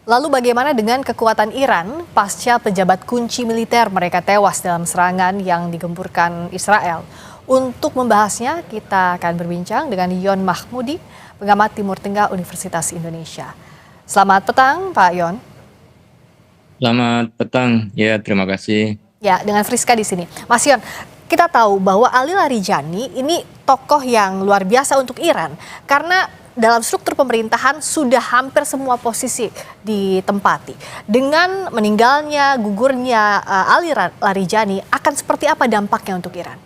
Lalu bagaimana dengan kekuatan Iran pasca pejabat kunci militer mereka tewas dalam serangan yang digempurkan Israel? Untuk membahasnya, kita akan berbincang dengan Yon Mahmudi, pengamat Timur Tengah Universitas Indonesia. Selamat petang, Pak Yon. Selamat petang, ya terima kasih. Ya, dengan Friska di sini. Mas Yon, kita tahu bahwa Ali Larijani ini tokoh yang luar biasa untuk Iran karena dalam struktur pemerintahan sudah hampir semua posisi ditempati. Dengan meninggalnya, gugurnya Ali Larijani, akan seperti apa dampaknya untuk Iran?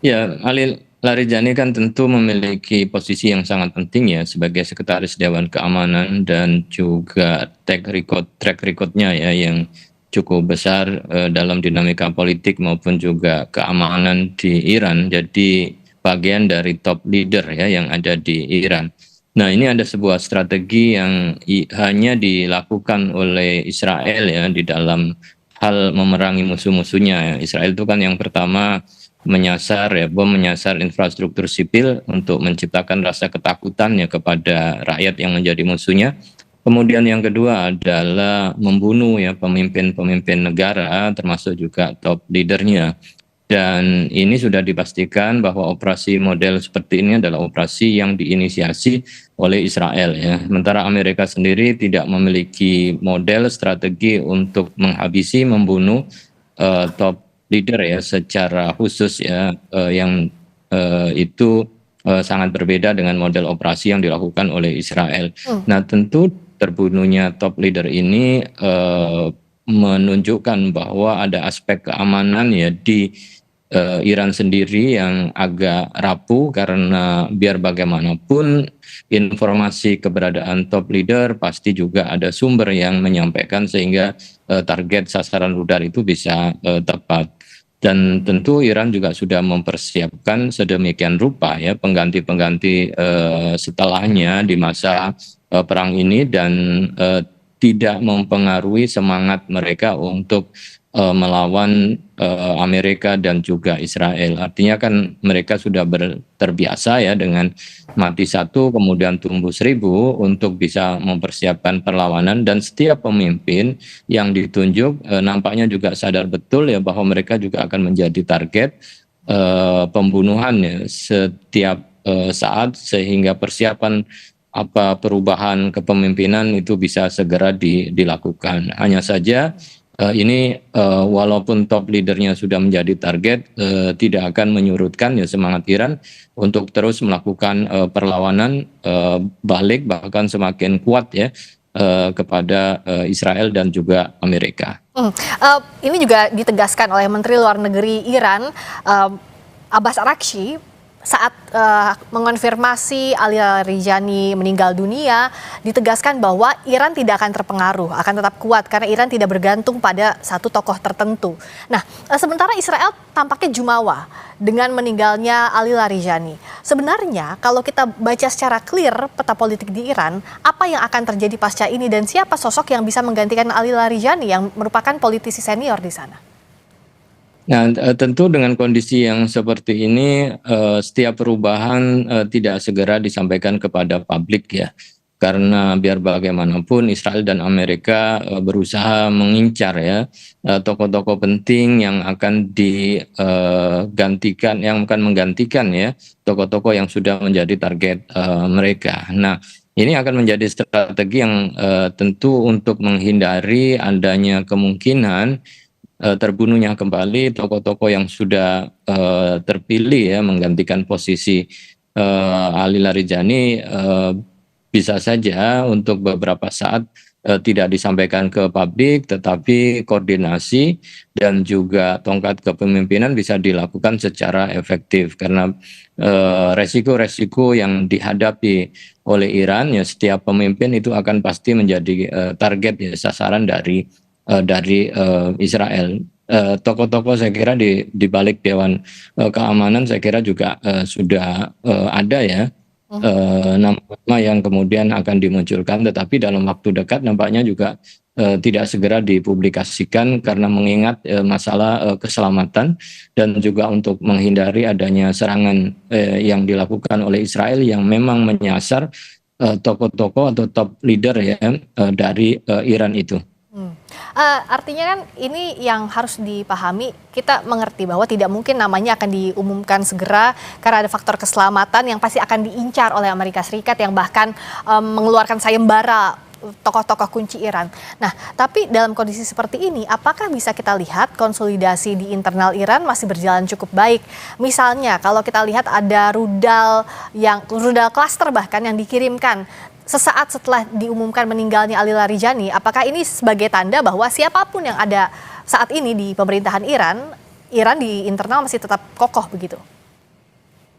Ya, Ali Larijani kan tentu memiliki posisi yang sangat penting ya sebagai Sekretaris Dewan Keamanan dan juga track recordnya ya yang cukup besar dalam dinamika politik maupun juga keamanan di Iran. Jadi bagian dari top leader ya yang ada di Iran. Nah, ini ada sebuah strategi yang hanya dilakukan oleh Israel ya di dalam hal memerangi musuh-musuhnya. Israel itu kan yang pertama menyasar infrastruktur sipil untuk menciptakan rasa ketakutan ya kepada rakyat yang menjadi musuhnya. Kemudian yang kedua adalah membunuh ya pemimpin-pemimpin negara termasuk juga top leadernya. Dan ini sudah dipastikan bahwa operasi model seperti ini adalah operasi yang diinisiasi oleh Israel ya. Sementara Amerika sendiri tidak memiliki model strategi untuk menghabisi, membunuh top leader ya secara khusus ya yang itu sangat berbeda dengan model operasi yang dilakukan oleh Israel. Nah, tentu terbunuhnya top leader ini menunjukkan bahwa ada aspek keamanan ya di Iran sendiri yang agak rapuh karena biar bagaimanapun informasi keberadaan top leader pasti juga ada sumber yang menyampaikan sehingga target sasaran rudal itu bisa tepat. Dan tentu Iran juga sudah mempersiapkan sedemikian rupa ya pengganti-pengganti setelahnya di masa perang ini dan tidak mempengaruhi semangat mereka untuk melawan Amerika dan juga Israel. Artinya kan mereka sudah terbiasa ya dengan mati satu kemudian tumbuh 1000 untuk bisa mempersiapkan perlawanan, dan setiap pemimpin yang ditunjuk nampaknya juga sadar betul ya bahwa mereka juga akan menjadi target pembunuhan ya setiap saat, sehingga persiapan perubahan kepemimpinan itu bisa segera dilakukan. Hanya saja ini walaupun top leadernya sudah menjadi target, tidak akan menyurutkan ya semangat Iran untuk terus melakukan perlawanan balik bahkan semakin kuat ya kepada Israel dan juga Amerika. Ini juga ditegaskan oleh Menteri Luar Negeri Iran Abbas Araghchi saat mengonfirmasi Ali Larijani meninggal dunia, ditegaskan bahwa Iran tidak akan terpengaruh, akan tetap kuat karena Iran tidak bergantung pada satu tokoh tertentu. Nah, sementara Israel tampaknya jumawa dengan meninggalnya Ali Larijani. Sebenarnya kalau kita baca secara clear peta politik di Iran, apa yang akan terjadi pasca ini dan siapa sosok yang bisa menggantikan Ali Larijani yang merupakan politisi senior di sana? Nah, tentu dengan kondisi yang seperti ini, setiap perubahan tidak segera disampaikan kepada publik ya. Karena biar bagaimanapun Israel dan Amerika berusaha mengincar ya tokoh-tokoh penting yang akan digantikan, yang akan menggantikan ya tokoh-tokoh yang sudah menjadi target mereka. Nah, ini akan menjadi strategi yang tentu untuk menghindari adanya kemungkinan terbunuhnya kembali tokoh-tokoh yang sudah terpilih ya menggantikan posisi Ali Larijani, bisa saja untuk beberapa saat tidak disampaikan ke publik, tetapi koordinasi dan juga tongkat kepemimpinan bisa dilakukan secara efektif karena resiko-resiko yang dihadapi oleh Iran ya setiap pemimpin itu akan pasti menjadi target ya sasaran dari Israel. Tokoh-tokoh saya kira di balik Dewan Keamanan saya kira juga sudah ada ya nama-nama yang kemudian akan dimunculkan, tetapi dalam waktu dekat nampaknya juga tidak segera dipublikasikan karena mengingat masalah keselamatan dan juga untuk menghindari adanya serangan yang dilakukan oleh Israel yang memang menyasar tokoh-tokoh atau top leader ya dari Iran itu. Artinya kan ini yang harus dipahami, kita mengerti bahwa tidak mungkin namanya akan diumumkan segera karena ada faktor keselamatan yang pasti akan diincar oleh Amerika Serikat yang bahkan mengeluarkan sayembara tokoh-tokoh kunci Iran. Nah, tapi dalam kondisi seperti ini, apakah bisa kita lihat konsolidasi di internal Iran masih berjalan cukup baik? Misalnya, kalau kita lihat ada rudal klaster bahkan yang dikirimkan sesaat setelah diumumkan meninggalnya Ali Larijani, apakah ini sebagai tanda bahwa siapapun yang ada saat ini di pemerintahan Iran, Iran di internal masih tetap kokoh begitu?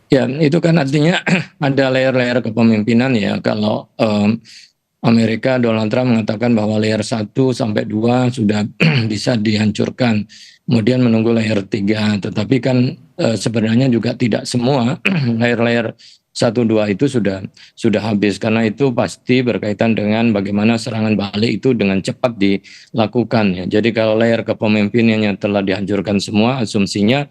Ya, itu kan artinya ada layer-layer kepemimpinan ya. Kalau Amerika, Donald Trump mengatakan bahwa layer 1 sampai 2 sudah bisa dihancurkan. Kemudian menunggu layer 3. Tetapi kan sebenarnya juga tidak semua layer-layer 1, 2 itu sudah habis. Karena itu pasti berkaitan dengan bagaimana serangan balik itu dengan cepat dilakukan. Ya. Jadi kalau layer kepemimpinannya telah dihancurkan semua, asumsinya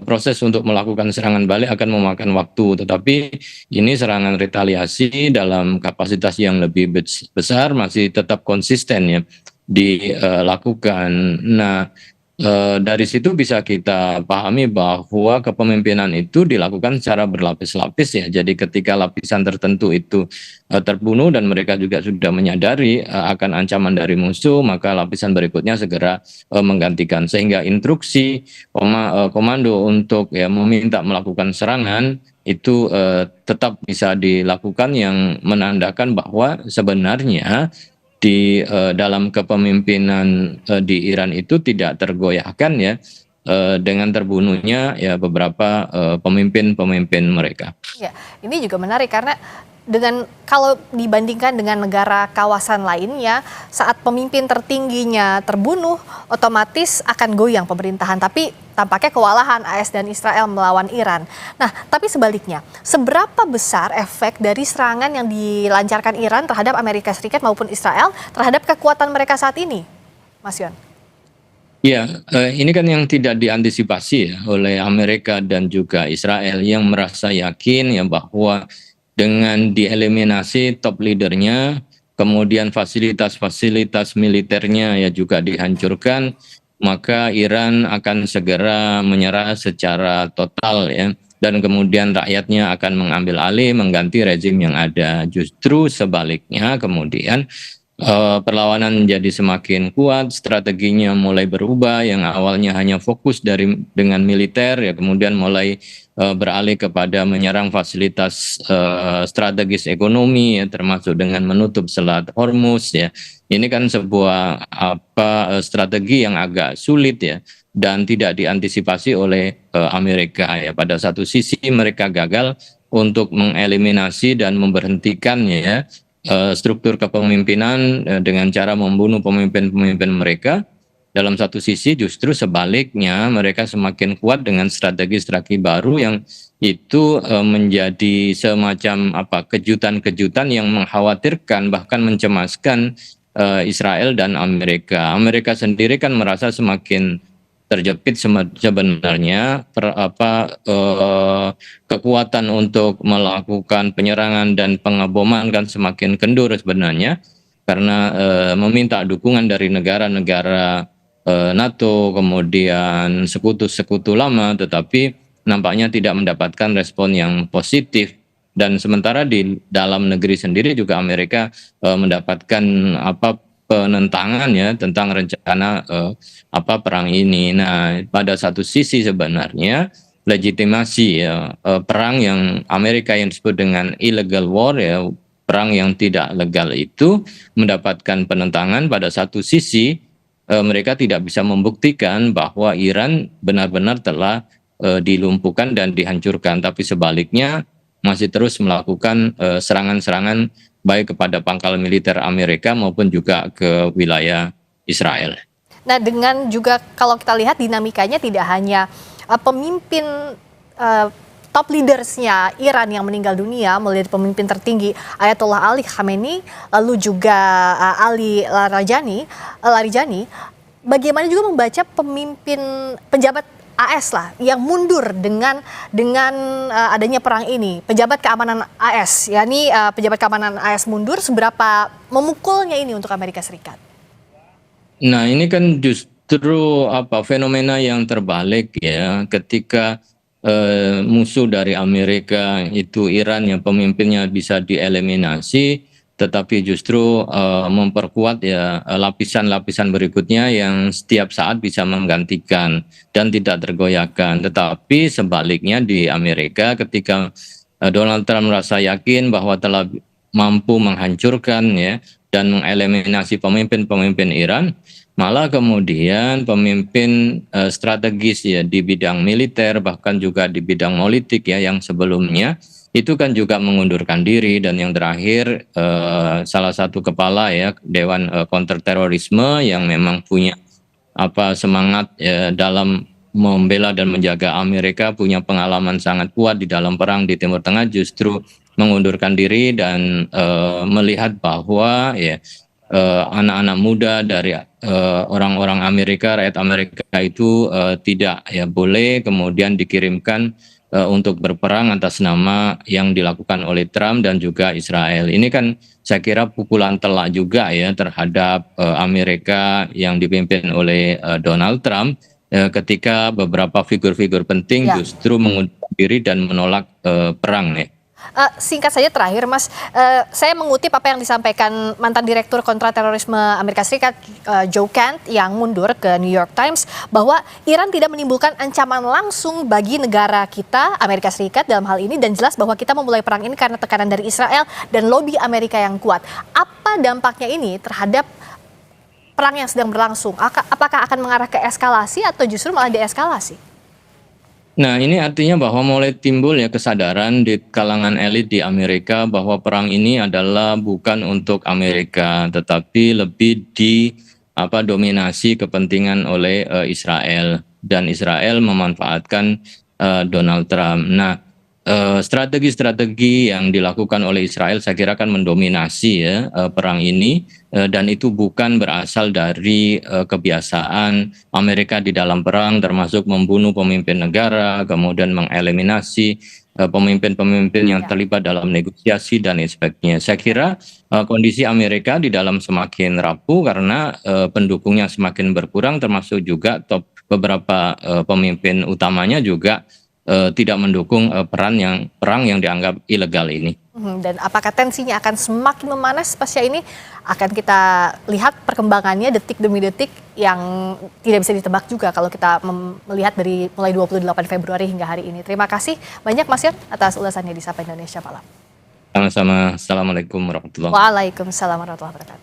proses untuk melakukan serangan balik akan memakan waktu, tetapi ini serangan retaliasi dalam kapasitas yang lebih besar masih tetap konsisten ya dilakukan. Nah, dari situ bisa kita pahami bahwa kepemimpinan itu dilakukan secara berlapis-lapis ya. Jadi ketika lapisan tertentu itu terbunuh dan mereka juga sudah menyadari akan ancaman dari musuh, maka lapisan berikutnya segera menggantikan. Sehingga instruksi komando untuk ya meminta melakukan serangan itu tetap bisa dilakukan, yang menandakan bahwa sebenarnya di dalam kepemimpinan di Iran itu tidak tergoyahkan ya dengan terbunuhnya ya beberapa pemimpin-pemimpin mereka. Ya, ini juga menarik karena kalau dibandingkan dengan negara kawasan lainnya, saat pemimpin tertingginya terbunuh, otomatis akan goyang pemerintahan. Tapi tampaknya kewalahan AS dan Israel melawan Iran. Nah, tapi sebaliknya, seberapa besar efek dari serangan yang dilancarkan Iran terhadap Amerika Serikat maupun Israel terhadap kekuatan mereka saat ini, Mas Yon? Ya, ini kan yang tidak diantisipasi ya oleh Amerika dan juga Israel, yang merasa yakin ya bahwa dengan dieliminasi top leadernya, kemudian fasilitas-fasilitas militernya ya juga dihancurkan, maka Iran akan segera menyerah secara total ya, dan kemudian rakyatnya akan mengambil alih, mengganti rezim yang ada. Justru sebaliknya kemudian perlawanan menjadi semakin kuat, strateginya mulai berubah, yang awalnya hanya fokus dengan militer ya kemudian mulai beralih kepada menyerang fasilitas strategis ekonomi ya, termasuk dengan menutup Selat Hormuz ya. Ini kan sebuah strategi yang agak sulit ya dan tidak diantisipasi oleh Amerika ya. Pada satu sisi mereka gagal untuk mengeliminasi dan memberhentikan ya struktur kepemimpinan dengan cara membunuh pemimpin-pemimpin mereka. Dalam satu sisi justru sebaliknya mereka semakin kuat dengan strategi-strategi baru yang itu menjadi semacam kejutan-kejutan yang mengkhawatirkan bahkan mencemaskan Israel dan Amerika. Amerika sendiri kan merasa semakin terjepit sebenarnya, kekuatan untuk melakukan penyerangan dan pengeboman kan semakin kendur sebenarnya, karena meminta dukungan dari negara-negara NATO, kemudian sekutu-sekutu lama, tetapi nampaknya tidak mendapatkan respon yang positif. Dan sementara di dalam negeri sendiri juga Amerika mendapatkan penentangan ya tentang rencana perang ini. Nah, pada satu sisi sebenarnya legitimasi ya perang yang Amerika yang disebut dengan illegal war ya, perang yang tidak legal itu mendapatkan penentangan. Pada satu sisi mereka tidak bisa membuktikan bahwa Iran benar-benar telah dilumpuhkan dan dihancurkan, tapi sebaliknya masih terus melakukan serangan-serangan baik kepada pangkal militer Amerika maupun juga ke wilayah Israel. Nah, dengan juga kalau kita lihat dinamikanya tidak hanya pemimpin top leadersnya Iran yang meninggal dunia, mulai dari pemimpin tertinggi Ayatollah Ali Khamenei, lalu juga Ali Larijani, bagaimana juga membaca pejabat AS lah yang mundur dengan adanya perang ini. Pejabat keamanan AS, yakni pejabat keamanan AS mundur, seberapa memukulnya ini untuk Amerika Serikat? Nah, ini kan justru fenomena yang terbalik ya, ketika musuh dari Amerika itu Iran yang pemimpinnya bisa dieliminasi, tetapi justru memperkuat ya lapisan-lapisan berikutnya yang setiap saat bisa menggantikan dan tidak tergoyahkan. Tetapi sebaliknya di Amerika, ketika Donald Trump merasa yakin bahwa telah mampu menghancurkan ya dan mengeliminasi pemimpin-pemimpin Iran, malah kemudian pemimpin strategis ya di bidang militer bahkan juga di bidang politik ya yang sebelumnya itu kan juga mengundurkan diri, dan yang terakhir salah satu kepala ya Dewan Kontrterorisme yang memang punya semangat ya, dalam membela dan menjaga Amerika, punya pengalaman sangat kuat di dalam perang di Timur Tengah, justru mengundurkan diri dan melihat bahwa ya anak-anak muda dari orang-orang Amerika, rakyat Amerika itu tidak ya boleh kemudian dikirimkan untuk berperang atas nama yang dilakukan oleh Trump dan juga Israel. Ini kan saya kira pukulan telak juga ya terhadap Amerika yang dipimpin oleh Donald Trump ketika beberapa figur-figur penting justru mengundurkan diri dan menolak perang ya. Singkat saja terakhir Mas, saya mengutip apa yang disampaikan mantan Direktur Kontraterorisme Amerika Serikat Joe Kent yang mundur ke New York Times, bahwa Iran tidak menimbulkan ancaman langsung bagi negara kita, Amerika Serikat dalam hal ini, dan jelas bahwa kita memulai perang ini karena tekanan dari Israel dan lobi Amerika yang kuat. Apa dampaknya ini terhadap perang yang sedang berlangsung? Apakah akan mengarah ke eskalasi atau justru malah deeskalasi? Nah, ini artinya bahwa mulai timbul ya kesadaran di kalangan elit di Amerika bahwa perang ini adalah bukan untuk Amerika, tetapi lebih dominasi kepentingan oleh Israel, dan Israel memanfaatkan Donald Trump. Nah, strategi-strategi yang dilakukan oleh Israel saya kira akan mendominasi ya perang ini, dan itu bukan berasal dari kebiasaan Amerika di dalam perang, termasuk membunuh pemimpin negara, kemudian mengeliminasi pemimpin-pemimpin yang terlibat dalam negosiasi dan sebagainya. Saya kira kondisi Amerika di dalam semakin rapuh karena pendukungnya semakin berkurang, termasuk juga beberapa pemimpin utamanya juga tidak mendukung perang yang dianggap ilegal ini. Dan apakah tensinya akan semakin memanas pasca ini? Akan kita lihat perkembangannya detik demi detik yang tidak bisa ditebak juga kalau kita melihat dari mulai 28 Februari hingga hari ini. Terima kasih banyak Mas Yon atas ulasannya di Sapa Indonesia Malam. Sama-sama. Assalamualaikum warahmatullahi wabarakatuh. Waalaikumsalam warahmatullahi wabarakatuh.